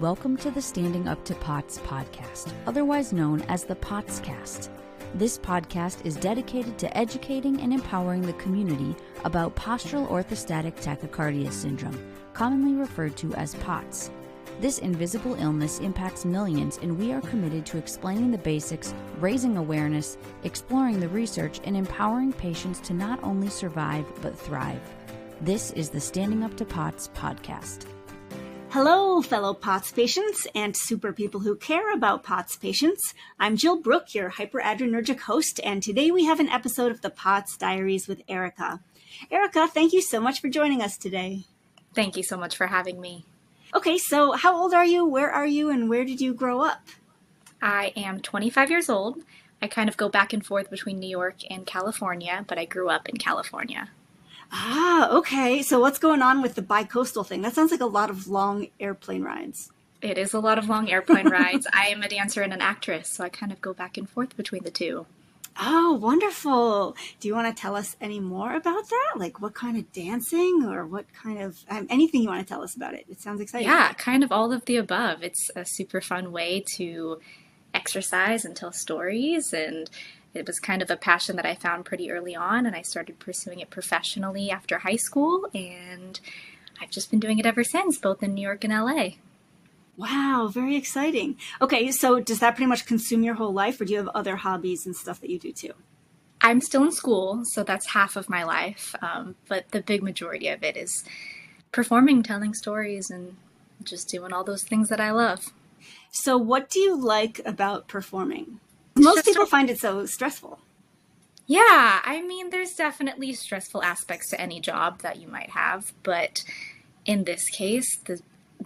Welcome to the Standing Up to POTS podcast, otherwise known as the POTScast. This podcast is dedicated to educating and empowering the community about postural orthostatic tachycardia syndrome, commonly referred to as POTS. This invisible illness impacts millions, and we are committed to explaining the basics, raising awareness, exploring the research, and empowering patients to not only survive but thrive. This is the Standing Up to POTS podcast. Hello, fellow POTS patients and super people who care about POTS patients. I'm Jill Brooke, your hyperadrenergic host, and today we have an episode of the POTS Diaries with Erica. Erica, thank you so much for joining us today. Thank you so much for having me. Okay, so how old are you, where are you, and where did you grow up? I am 25 years old. I kind of go back and forth between New York and California, but I grew up in California. Ah, okay. So what's going on with the bicoastal thing? That sounds like a lot of long airplane rides. It is a lot of long airplane rides. I am a dancer and an actress, so I kind of go back and forth between the two. Oh, wonderful. Do you want to tell us any more about that? Like what kind of dancing or what kind of, anything you want to tell us about it? It sounds exciting. Yeah, kind of all of the above. It's a super fun way to exercise and tell stories, and it was kind of a passion that I found pretty early on, and I started pursuing it professionally after high school, and I've just been doing it ever since, both in New York and LA. Wow, very exciting. Okay, so does that pretty much consume your whole life, or do you have other hobbies and stuff that you do too? I'm still in school, so that's half of my life, but the big majority of it is performing, telling stories, and just doing all those things that I love. So what do you like about performing? Most people find it so stressful. Yeah, I mean, there's definitely stressful aspects to any job that you might have, but in this case,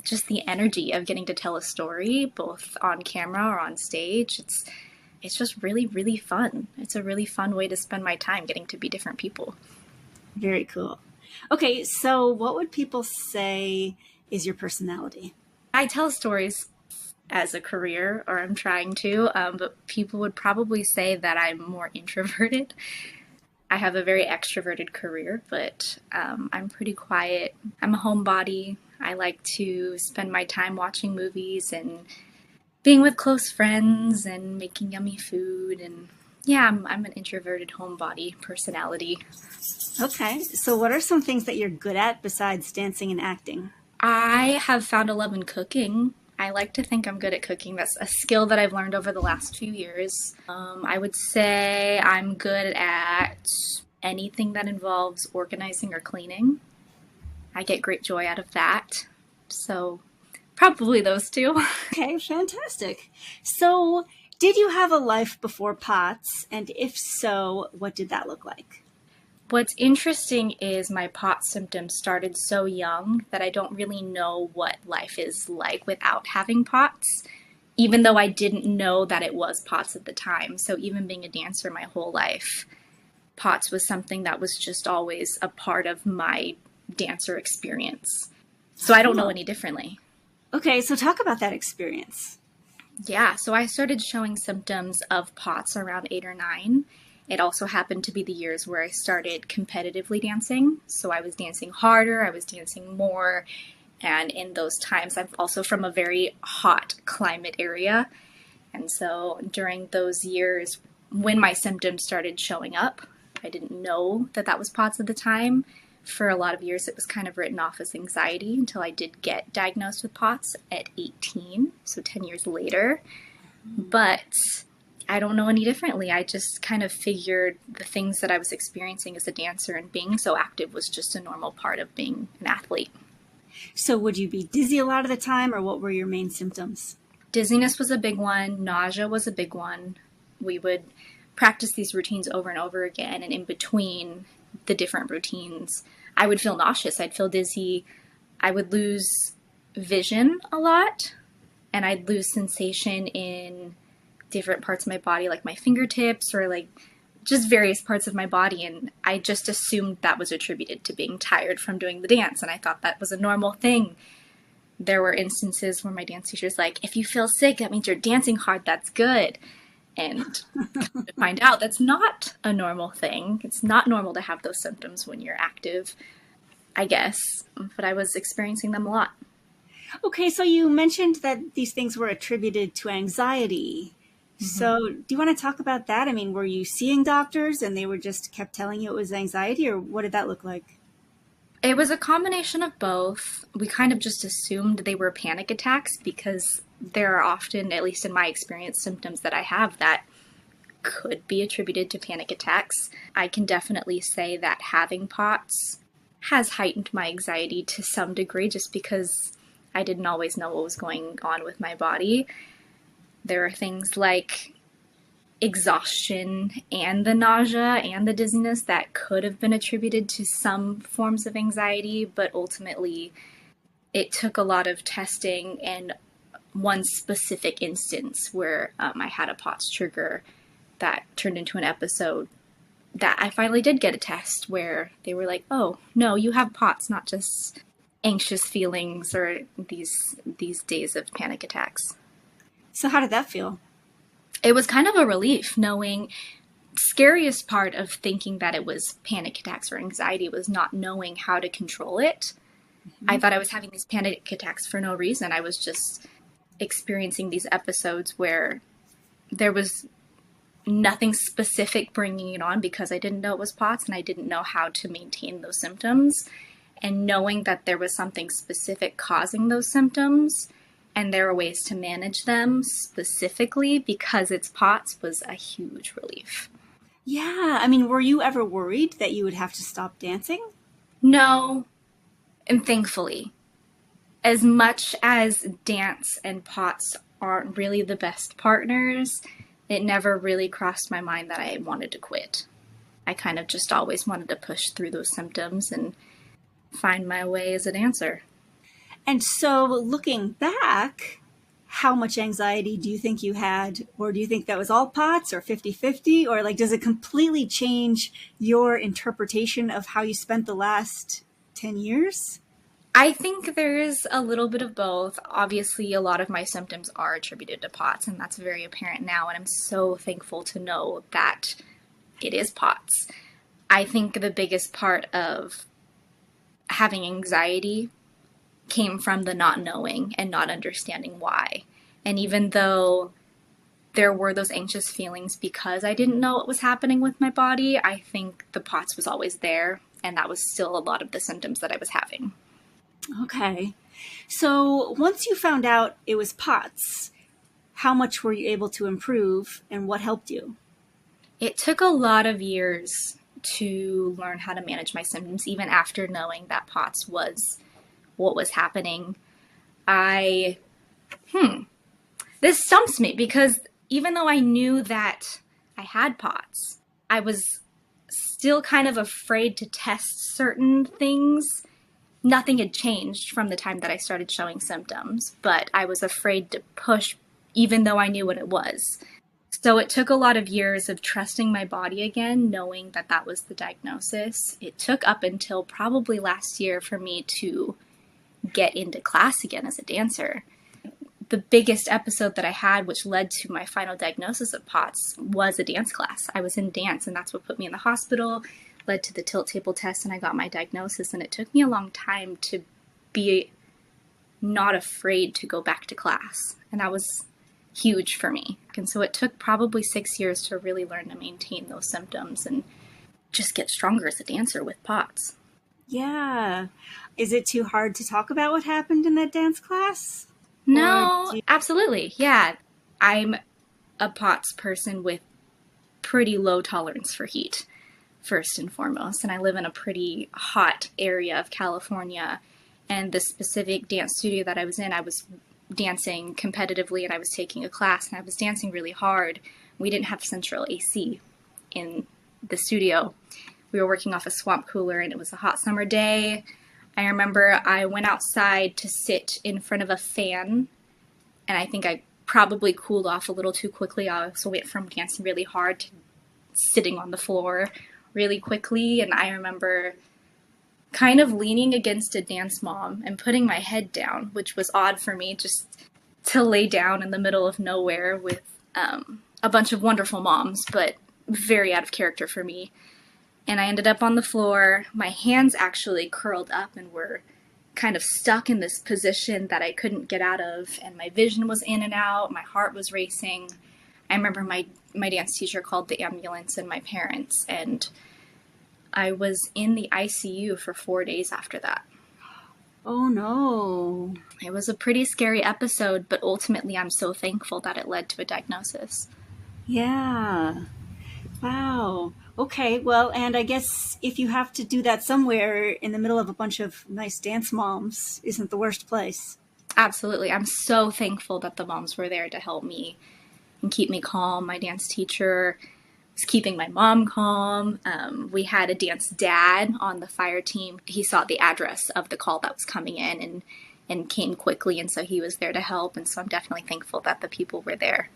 just the energy of getting to tell a story, both on camera or on stage, it's just really, really fun. It's a really fun way to spend my time, getting to be different people. Very cool. Okay, so what would people say is your personality? I tell stories as a career, or I'm trying to, but people would probably say that I'm more introverted. I have a very extroverted career, but I'm pretty quiet. I'm a homebody. I like to spend my time watching movies and being with close friends and making yummy food. And yeah, I'm an introverted homebody personality. Okay, so what are some things that you're good at besides dancing and acting? I have found a love in cooking. I like to think I'm good at cooking. That's a skill that I've learned over the last few years. I would say I'm good at anything that involves organizing or cleaning. I get great joy out of that. So probably those two. Okay, fantastic. So did you have a life before POTS? And if so, what did that look like? What's interesting is my POTS symptoms started so young that I don't really know what life is like without having POTS, even though I didn't know that it was POTS at the time. So even being a dancer my whole life, POTS was something that was just always a part of my dancer experience. So I don't know any differently. Okay, so talk about that experience. Yeah, so I started showing symptoms of POTS around 8 or 9. It also happened to be the years where I started competitively dancing. So I was dancing harder, I was dancing more. And in those times, I'm also from a very hot climate area. And so during those years, when my symptoms started showing up, I didn't know that that was POTS at the time. For a lot of years, it was kind of written off as anxiety until I did get diagnosed with POTS at 18, so 10 years later. But I don't know any differently. I just kind of figured the things that I was experiencing as a dancer and being so active was just a normal part of being an athlete. So would you be dizzy a lot of the time, or what were your main symptoms? Dizziness was a big one. Nausea was a big one. We would practice these routines over and over again, and in between the different routines, I would feel nauseous. I'd feel dizzy. I would lose vision a lot, and I'd lose sensation in different parts of my body, like my fingertips or like just various parts of my body. And I just assumed that was attributed to being tired from doing the dance. And I thought that was a normal thing. There were instances where my dance teacher's like, if you feel sick, that means you're dancing hard. That's good. And to find out that's not a normal thing. It's not normal to have those symptoms when you're active, I guess. But I was experiencing them a lot. Okay, so you mentioned that these things were attributed to anxiety. So do you want to talk about that? I mean, were you seeing doctors and they were just kept telling you it was anxiety, or what did that look like? It was a combination of both. We kind of just assumed they were panic attacks because there are often, at least in my experience, symptoms that I have that could be attributed to panic attacks. I can definitely say that having POTS has heightened my anxiety to some degree just because I didn't always know what was going on with my body. There are things like exhaustion and the nausea and the dizziness that could have been attributed to some forms of anxiety, but ultimately it took a lot of testing and one specific instance where I had a POTS trigger that turned into an episode that I finally did get a test where they were like, oh, no, you have POTS, not just anxious feelings or these days of panic attacks. So how did that feel? It was kind of a relief knowing. Scariest part of thinking that it was panic attacks or anxiety was not knowing how to control it. I thought I was having these panic attacks for no reason. I was just experiencing these episodes where there was nothing specific bringing it on because I didn't know it was POTS and I didn't know how to maintain those symptoms. And knowing that there was something specific causing those symptoms and there were ways to manage them specifically because it's POTS was a huge relief. Yeah, I mean, were you ever worried that you would have to stop dancing? No, and thankfully. As much as dance and POTS aren't really the best partners, it never really crossed my mind that I wanted to quit. I kind of just always wanted to push through those symptoms and find my way as a dancer. And so looking back, how much anxiety do you think you had? Or do you think that was all POTS or 50-50? Or like, does it completely change your interpretation of how you spent the last 10 years? I think there is a little bit of both. Obviously, a lot of my symptoms are attributed to POTS, and that's very apparent now, and I'm so thankful to know that it is POTS. I think the biggest part of having anxiety came from the not knowing and not understanding why. And even though there were those anxious feelings because I didn't know what was happening with my body, I think the POTS was always there, and that was still a lot of the symptoms that I was having. Okay. So once you found out it was POTS, how much were you able to improve and what helped you? It took a lot of years to learn how to manage my symptoms, even after knowing that POTS was what was happening. This stumps me because even though I knew that I had POTS, I was still kind of afraid to test certain things. Nothing had changed from the time that I started showing symptoms, but I was afraid to push even though I knew what it was. So it took a lot of years of trusting my body again, knowing that that was the diagnosis. It took up until probably last year for me to get into class again as a dancer. The biggest episode that I had, which led to my final diagnosis of POTS, was a dance class. I was in dance, and that's what put me in the hospital, led to the tilt table test, and I got my diagnosis. And it took me a long time to be not afraid to go back to class. And that was huge for me. And so it took probably 6 years to really learn to maintain those symptoms and just get stronger as a dancer with POTS. Yeah. Is it too hard to talk about what happened in that dance class? No, absolutely. Yeah. I'm a POTS person with pretty low tolerance for heat, first and foremost. And I live in a pretty hot area of California. And the specific dance studio that I was in, I was dancing competitively and I was taking a class and I was dancing really hard. We didn't have central AC in the studio. We were working off a swamp cooler and it was a hot summer day. I remember I went outside to sit in front of a fan and I think I probably cooled off a little too quickly. I also went from dancing really hard to sitting on the floor really quickly. And I remember kind of leaning against a dance mom and putting my head down, which was odd for me just to lay down in the middle of nowhere with a bunch of wonderful moms, but very out of character for me. And I ended up on the floor. My hands actually curled up and were kind of stuck in this position that I couldn't get out of, and my vision was in and out, my heart was racing. I remember my dance teacher called the ambulance and my parents, and I was in the ICU for 4 days after that. Oh no. It was a pretty scary episode, but ultimately I'm so thankful that it led to a diagnosis. Yeah. Wow. Okay, well, and I guess if you have to do that somewhere in the middle of a bunch of nice dance moms, isn't the worst place. Absolutely. I'm so thankful that the moms were there to help me and keep me calm. My dance teacher was keeping my mom calm. We had a dance dad on the fire team. He saw the address of the call that was coming in and came quickly, and so he was there to help. And so I'm definitely thankful that the people were there.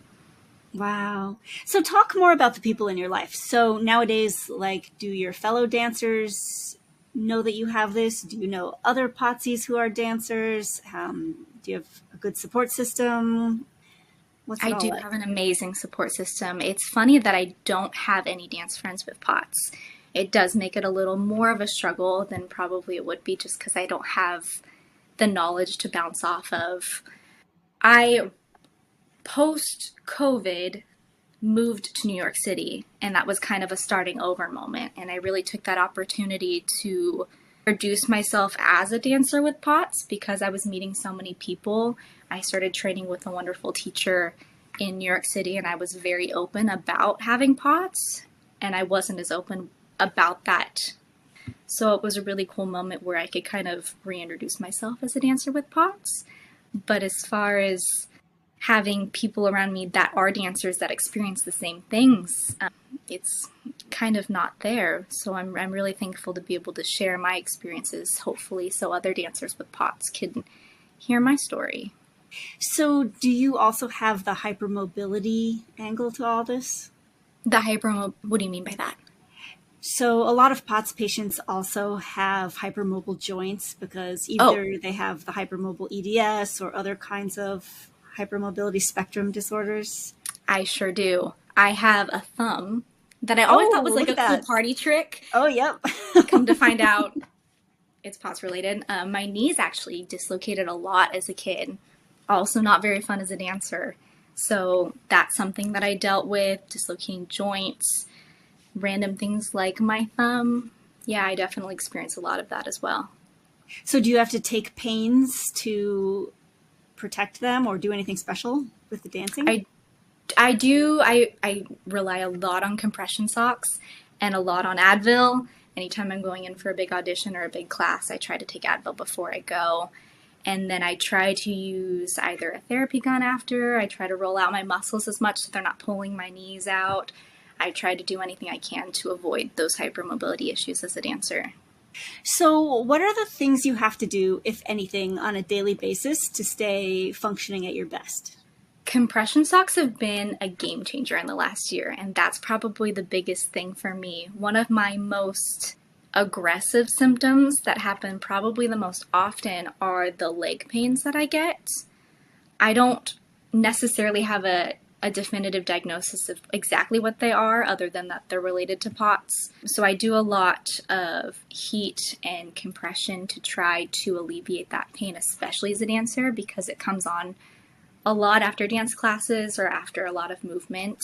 Wow. So talk more about the people in your life. So nowadays, like, do your fellow dancers know that you have this? Do you know other Potsies who are dancers? Do you have a good support system? What's it I all do like? have an amazing support system. It's funny that I don't have any dance friends with POTS. It does make it a little more of a struggle than probably it would be, just because I don't have the knowledge to bounce off of. I, post-COVID, moved to New York City, and that was kind of a starting over moment. And I really took that opportunity to introduce myself as a dancer with POTS because I was meeting so many people. I started training with a wonderful teacher in New York City, and I was very open about having POTS, and I wasn't as open about that. So it was a really cool moment where I could kind of reintroduce myself as a dancer with POTS. But as far as having people around me that are dancers that experience the same things, it's kind of not there. So I'm really thankful to be able to share my experiences, hopefully, so other dancers with POTS can hear my story. So do you also have the hypermobility angle to all this? What do you mean by that? So a lot of POTS patients also have hypermobile joints because either they have the hypermobile EDS or other kinds of hypermobility spectrum disorders. I sure do. I have a thumb that I always thought was like a cool party trick. Oh, yep. Come to find out, it's POTS related. My knees actually dislocated a lot as a kid. Also not very fun as a dancer. So that's something that I dealt with, dislocating joints, random things like my thumb. Yeah, I definitely experienced a lot of that as well. So do you have to take pains to protect them or do anything special with the dancing? I do. I rely a lot on compression socks and a lot on Advil. Anytime I'm going in for a big audition or a big class, I try to take Advil before I go. And then I try to use either a therapy gun after. I try to roll out my muscles as much so they're not pulling my knees out. I try to do anything I can to avoid those hypermobility issues as a dancer. So what are the things you have to do, if anything, on a daily basis to stay functioning at your best? Compression socks have been a game changer in the last year, and that's probably the biggest thing for me. One of my most aggressive symptoms that happen probably the most often are the leg pains that I get. I don't necessarily have a definitive diagnosis of exactly what they are, other than that they're related to POTS. So I do a lot of heat and compression to try to alleviate that pain, especially as a dancer, because it comes on a lot after dance classes or after a lot of movement.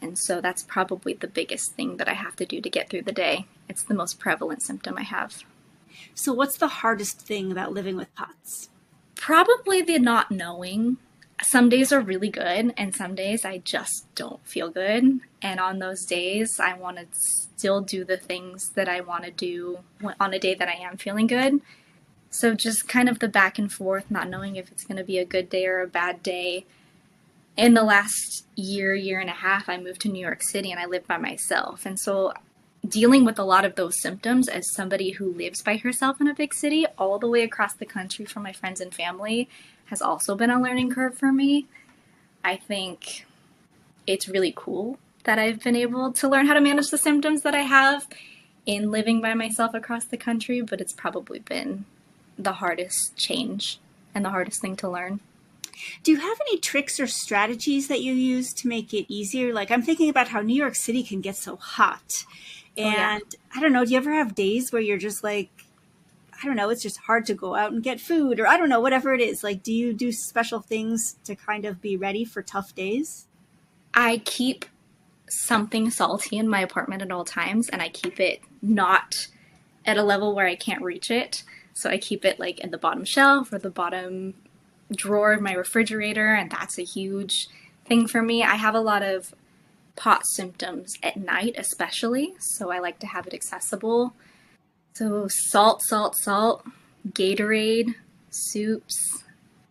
And so that's probably the biggest thing that I have to do to get through the day. It's the most prevalent symptom I have. So what's the hardest thing about living with POTS? Probably the not knowing. Some days are really good, and some days I just don't feel good. And on those days, I want to still do the things that I want to do on a day that I am feeling good. So just kind of the back and forth, not knowing if it's going to be a good day or a bad day. In the last year and a half, I moved to New York City and I live by myself. And so dealing with a lot of those symptoms as somebody who lives by herself in a big city all the way across the country from my friends and family has also been a learning curve for me. I think it's really cool that I've been able to learn how to manage the symptoms that I have in living by myself across the country, but it's probably been the hardest change and the hardest thing to learn. Do you have any tricks or strategies that you use to make it easier? Like, I'm thinking about how New York City can get so hot. And I don't know, do you ever have days where you're just like, I don't know, it's just hard to go out and get food, or I don't know, whatever it is. Like, do you do special things to kind of be ready for tough days? I keep something salty in my apartment at all times, and I keep it not at a level where I can't reach it. So I keep it like in the bottom shelf or the bottom drawer of my refrigerator, and that's a huge thing for me. I have a lot of POTS symptoms at night especially, so I like to have it accessible. So salt, Gatorade, soups,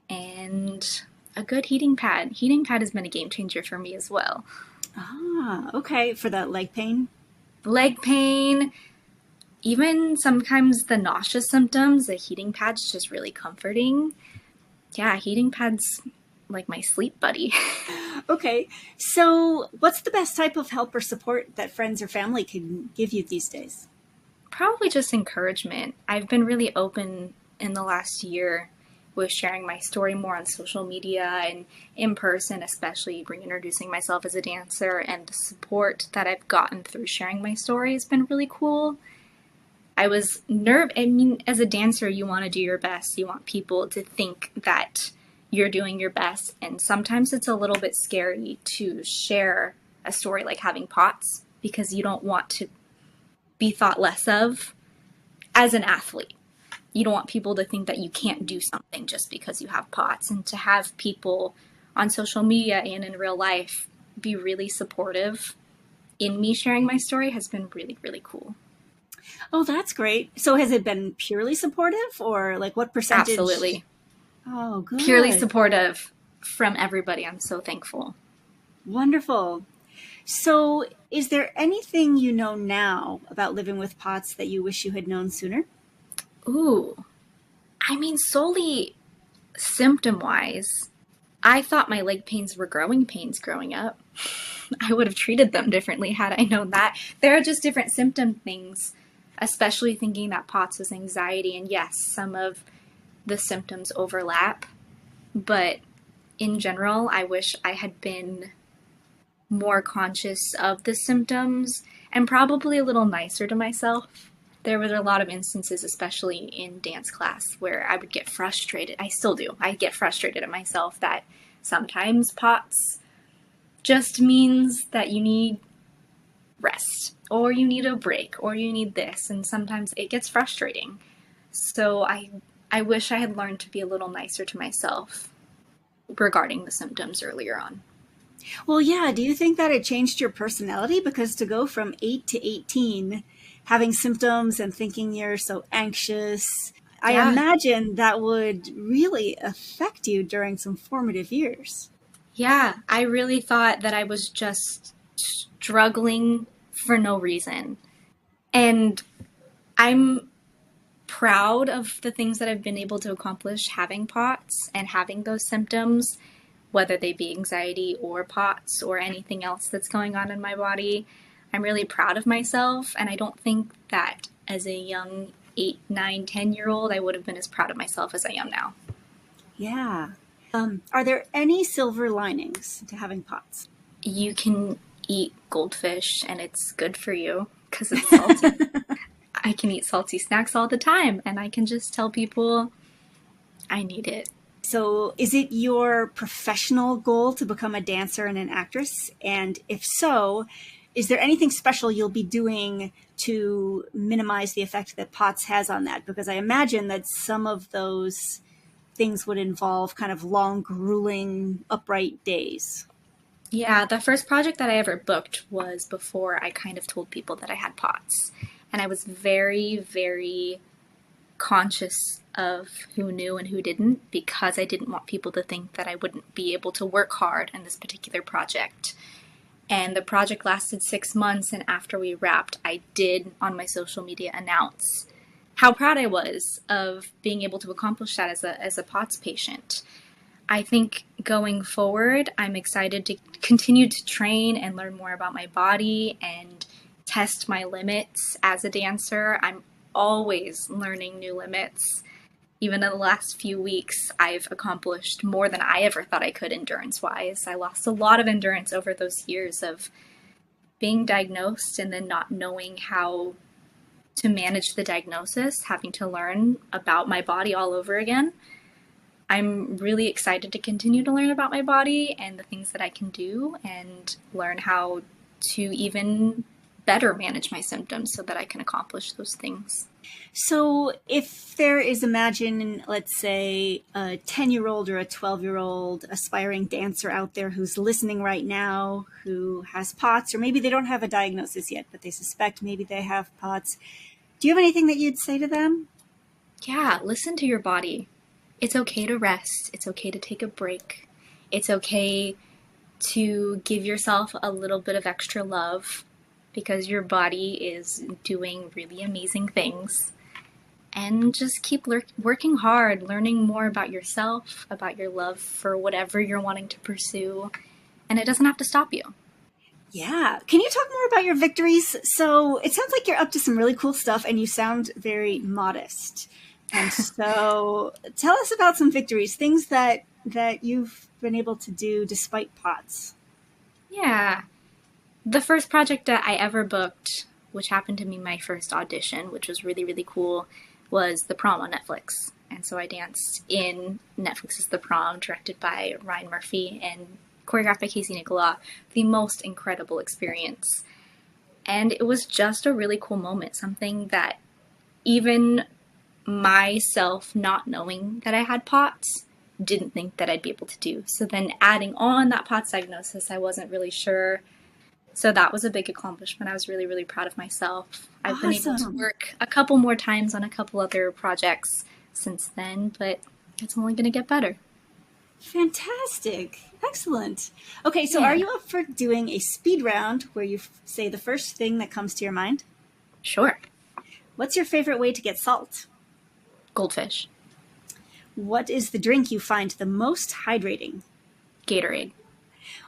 and a good heating pad. Heating pad has been a game changer for me as well. Ah, okay. For that leg pain? Leg pain, even sometimes the nausea symptoms, the heating pad's just really comforting. Yeah, heating pad's like my sleep buddy. Okay. So what's the best type of help or support that friends or family can give you these days? Probably just encouragement. I've been really open in the last year with sharing my story more on social media and in person, especially reintroducing myself as a dancer, and the support that I've gotten through sharing my story has been really cool. I was I mean, as a dancer, you want to do your best. You want people to think that you're doing your best. And sometimes it's a little bit scary to share a story like having POTS, because you don't want to be thought less of as an athlete. You don't want people to think that you can't do something just because you have POTS. And to have people on social media and in real life be really supportive in me sharing my story has been really, really cool. Oh, that's great. So has it been purely supportive, or like what percentage? Absolutely. Oh, good. Purely supportive from everybody. I'm so thankful. Wonderful. So is there anything you know now about living with POTS that you wish you had known sooner? Ooh, I mean, solely symptom-wise, I thought my leg pains were growing pains growing up. I would have treated them differently had I known that. There are just different symptom things, especially thinking that POTS is anxiety. And yes, some of the symptoms overlap, but in general, I wish I had been more conscious of the symptoms and probably a little nicer to myself. There were a lot of instances, especially in dance class, where I would get frustrated. I still do. I get frustrated at myself that sometimes POTS just means that you need rest, or you need a break, or you need this, and sometimes it gets frustrating. So I wish I had learned to be a little nicer to myself regarding the symptoms earlier on. Well, yeah. Do you think that it changed your personality? Because to go from 8 to 18, having symptoms and thinking you're so anxious, I imagine that would really affect you during some formative years. Yeah, I really thought that I was just struggling for no reason. And I'm proud of the things that I've been able to accomplish having POTS and having those symptoms, whether they be anxiety or POTS or anything else that's going on in my body. I'm really proud of myself, and I don't think that as a young 8, 9, 10-year-old, I would have been as proud of myself as I am now. Yeah. Are there any silver linings to having POTS? You can eat goldfish, and it's good for you because it's salty. I can eat salty snacks all the time, and I can just tell people I need it. So is it your professional goal to become a dancer and an actress? And if so, is there anything special you'll be doing to minimize the effect that POTS has on that? Because I imagine that some of those things would involve kind of long, grueling, upright days. Yeah, the first project that I ever booked was before I kind of told people that I had POTS. And I was very, very conscious of who knew and who didn't, because I didn't want people to think that I wouldn't be able to work hard in this particular project. And the project lasted 6 months, and after we wrapped, I did on my social media announce how proud I was of being able to accomplish that as a POTS patient. I think going forward, I'm excited to continue to train and learn more about my body and test my limits as a dancer. I'm always learning new limits. Even in the last few weeks, I've accomplished more than I ever thought I could endurance-wise. I lost a lot of endurance over those years of being diagnosed and then not knowing how to manage the diagnosis, having to learn about my body all over again. I'm really excited to continue to learn about my body and the things that I can do and learn how to even better manage my symptoms so that I can accomplish those things. So if there is, imagine, let's say, a 10-year-old or a 12-year-old aspiring dancer out there who's listening right now, who has POTS, or maybe they don't have a diagnosis yet, but they suspect maybe they have POTS. Do you have anything that you'd say to them? Yeah, listen to your body. It's okay to rest. It's okay to take a break. It's okay to give yourself a little bit of extra love because your body is doing really amazing things. And just keep working hard, learning more about yourself, about your love for whatever you're wanting to pursue. And it doesn't have to stop you. Yeah. Can you talk more about your victories? So it sounds like you're up to some really cool stuff and you sound very modest. And so tell us about some victories, things that you've been able to do despite POTS. Yeah. The first project that I ever booked, which happened to be my first audition, which was really, really cool, was The Prom on Netflix. And so I danced in Netflix's The Prom, directed by Ryan Murphy and choreographed by Casey Nicola. The most incredible experience. And it was just a really cool moment, something that even myself not knowing that I had POTS didn't think that I'd be able to do. So then adding on that POTS diagnosis, I wasn't really sure. So that was a big accomplishment. I was really, really proud of myself. I've been able to work a couple more times on a couple other projects since then, but it's only going to get better. Fantastic. Excellent. Okay, so Are you up for doing a speed round where you say the first thing that comes to your mind? Sure. What's your favorite way to get salt? Goldfish. What is the drink you find the most hydrating? Gatorade.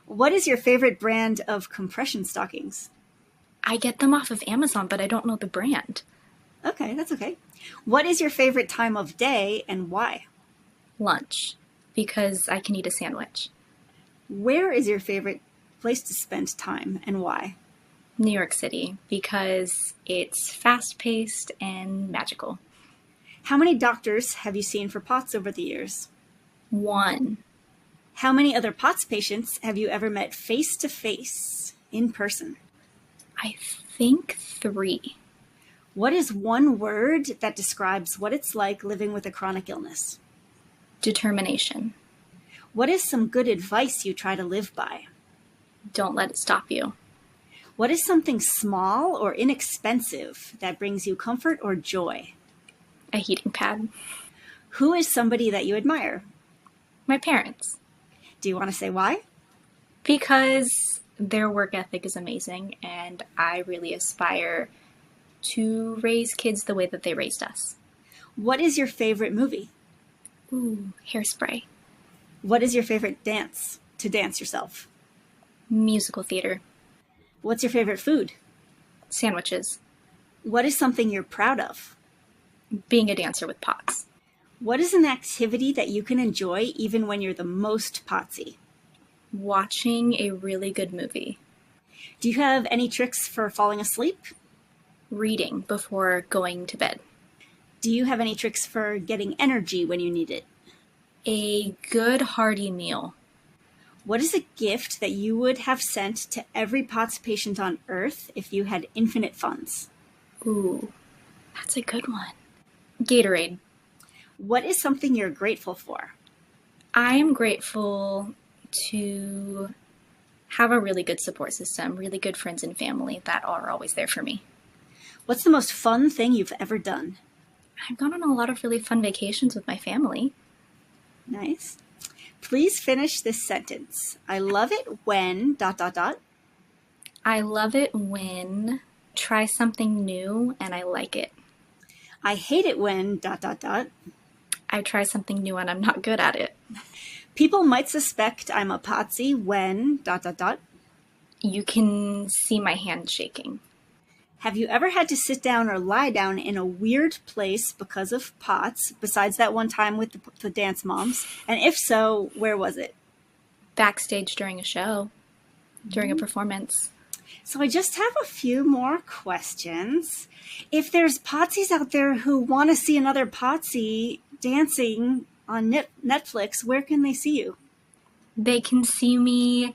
What is your favorite brand of compression stockings? I get them off of Amazon, but I don't know the brand. Okay, that's okay. What is your favorite time of day and why? Lunch, because I can eat a sandwich. Where is your favorite place to spend time and why? New York City, because it's fast-paced and magical. How many doctors have you seen for POTS over the years? 1. How many other POTS patients have you ever met face-to-face, in person? I think 3. What is one word that describes what it's like living with a chronic illness? Determination. What is some good advice you try to live by? Don't let it stop you. What is something small or inexpensive that brings you comfort or joy? A heating pad. Who is somebody that you admire? My parents. Do you want to say why? Because their work ethic is amazing, and I really aspire to raise kids the way that they raised us. What is your favorite movie? Ooh, Hairspray. What is your favorite dance to dance yourself? Musical theater. What's your favorite food? Sandwiches. What is something you're proud of? Being a dancer with POTS. What is an activity that you can enjoy even when you're the most potsy? Watching a really good movie. Do you have any tricks for falling asleep? Reading before going to bed. Do you have any tricks for getting energy when you need it? A good hearty meal. What is a gift that you would have sent to every POTS patient on Earth if you had infinite funds? Ooh, that's a good one. Gatorade. What is something you're grateful for? I am grateful to have a really good support system, really good friends and family that are always there for me. What's the most fun thing you've ever done? I've gone on a lot of really fun vacations with my family. Nice. Please finish this sentence. I love it when ... I love it when try something new and I like it. I hate it when ... I try something new and I'm not good at it. People might suspect I'm a potsy when ... You can see my hand shaking. Have you ever had to sit down or lie down in a weird place because of POTS, besides that one time with the dance moms? And if so, where was it? Backstage during a show, during a performance. So I just have a few more questions. If there's Potsies out there who want to see another Potsy dancing on Netflix, where can they see you? They can see me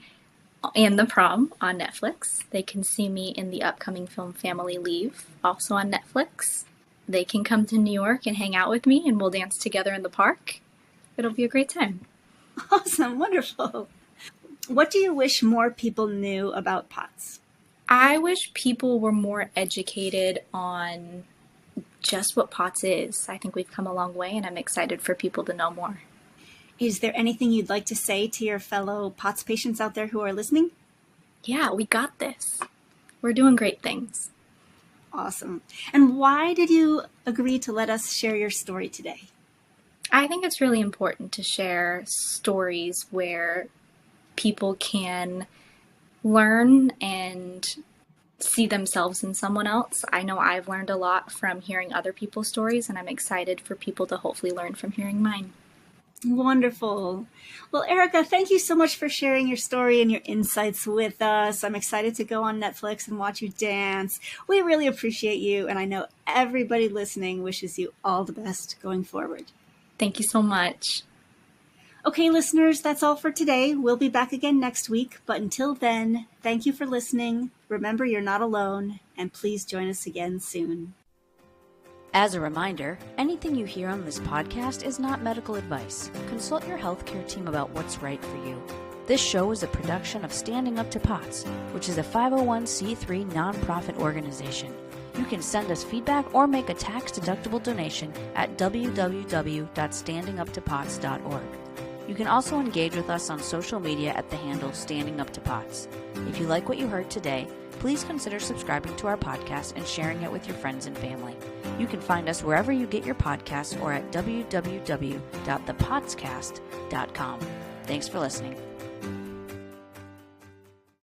in The Prom on Netflix. They can see me in the upcoming film Family Leave, also on Netflix. They can come to New York and hang out with me, and we'll dance together in the park. It'll be a great time. Awesome. Wonderful. What do you wish more people knew about POTS? I wish people were more educated on just what POTS is. I think we've come a long way, and I'm excited for people to know more. Is there anything you'd like to say to your fellow POTS patients out there who are listening? Yeah, we got this. We're doing great things. Awesome. And why did you agree to let us share your story today? I think it's really important to share stories where people can learn and see themselves in someone else. I know I've learned a lot from hearing other people's stories, and I'm excited for people to hopefully learn from hearing mine. Wonderful. Well, Erica, thank you so much for sharing your story and your insights with us. I'm excited to go on Netflix and watch you dance. We really appreciate you, and I know everybody listening wishes you all the best going forward. Thank you so much. Okay, listeners, that's all for today. We'll be back again next week, but until then, thank you for listening. Remember, you're not alone, and please join us again soon. As a reminder, anything you hear on this podcast is not medical advice. Consult your healthcare team about what's right for you. This show is a production of Standing Up to POTS, which is a 501c3 nonprofit organization. You can send us feedback or make a tax-deductible donation at www.standinguptopots.org. You can also engage with us on social media at the handle Standing Up to POTS. If you like what you heard today, please consider subscribing to our podcast and sharing it with your friends and family. You can find us wherever you get your podcasts or at www.thepotscast.com. Thanks for listening.